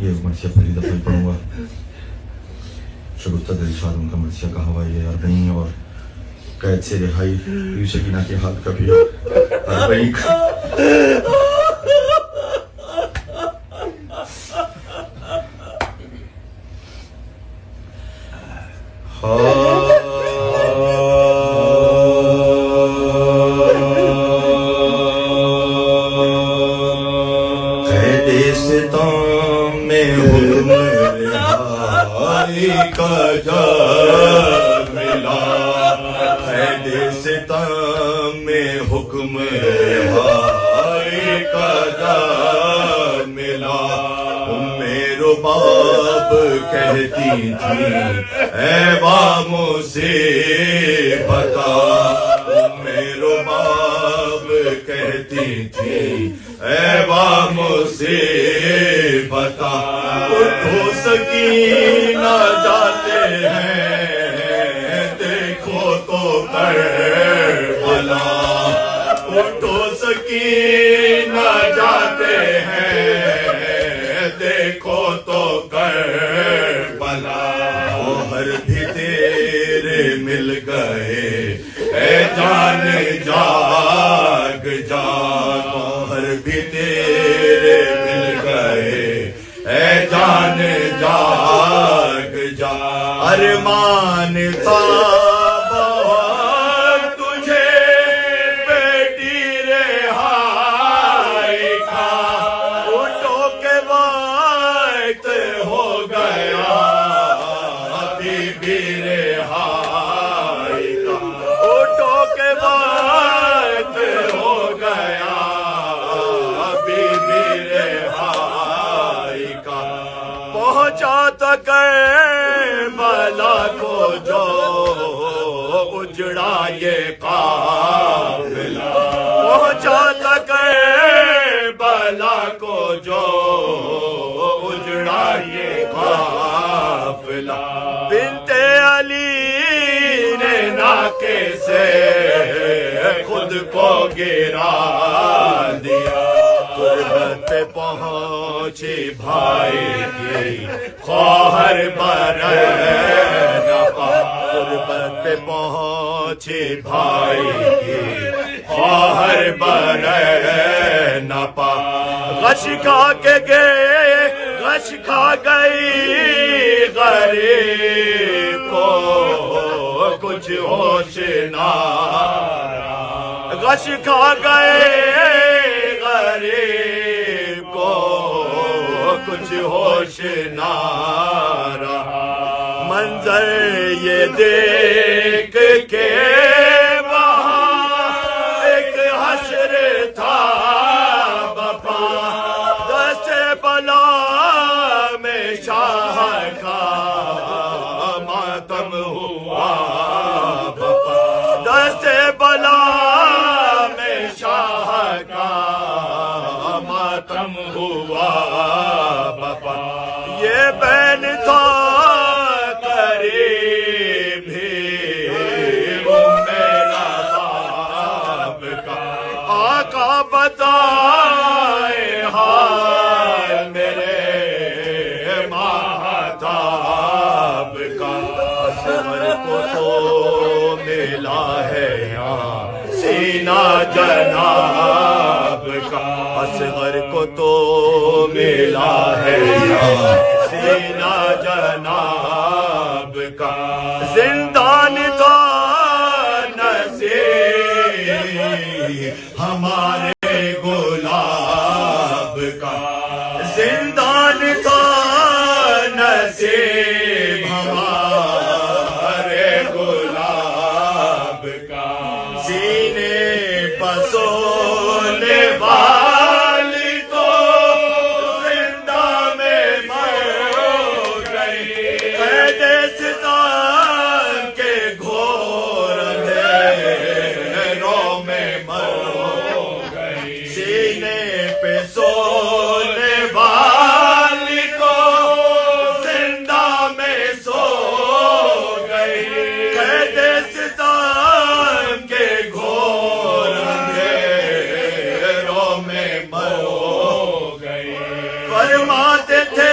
یہ مرثیہ پہلی دفعہ پڑھوں گا. شب الصدر ارشاد ان کا مرثیہ کا حوالہ اربعین اور قید سے رہائی بی سکینہ کے ہاتھ کا بھی اربعین کا قید ستم میں حکم رہائی کا جا ملا. قید ستم میں حکم رہائی کا جا ملا. رباب کہتی تھی اے با مصیبت، رباب کہتی تھی اے با مصیبت. اٹھو سکینہ جاتے ہیں دیکھو تو کربلا. اٹھو سکینہ جاتے ہیں دیکھو تو کربلا. گوہر بھی تیرے مل گئے اے جان جاگ جا. گوہر بھی تیرے مل گئے اے جان جاگ جا. ارمان تھا کربلا کو جو اجڑا یہ قافلہ. پہنچا تھا کربلا کو جو اجڑا یہ قافلہ. بنت علی نے ناکے سے خود کو گرا دیا. تربت پہ پہنچی بھائی کی خواہر برے نہ پا. تربت پہ پہنچی بھائی کی خواہر برے نہ پا. غش کھا کے گئے غش کھا گئی غریب کو کچھ ہوش نہ. غش کھا گئے غریب کو کچھ ہوش نہ رہا. منظر یہ دیکھ کے وہاں ایک حشر تھا بپا. دست بلا میں شاہ کا ماتم ہوا بپا. دست بلا میں شاہ کا ماتم ہوا بپا. یہ بین تھا قریب ہی وہ میرا باپ کا. آقا بتائے حال میرے ماہتاب کا. اصغر کو تو ملا ہے یہاں سینہ جناب کا. اصغر کو تو ملا ہے یہاں سینہ جناب کا. زندان تھا نصیب ہمارے گلاب کا. زندان تھا نصیب ہمارے گلاب کا. سینے پسونے والی تو زندہ میں مر گئی. قید ستم کے گھور اندھیروں میں مر گئی. سینے پہ سونے والی کو زندہ میں سو گئی. قید ستم کے گھور اندھیروں میں مر گئی. فرماتے تھے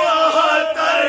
72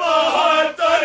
72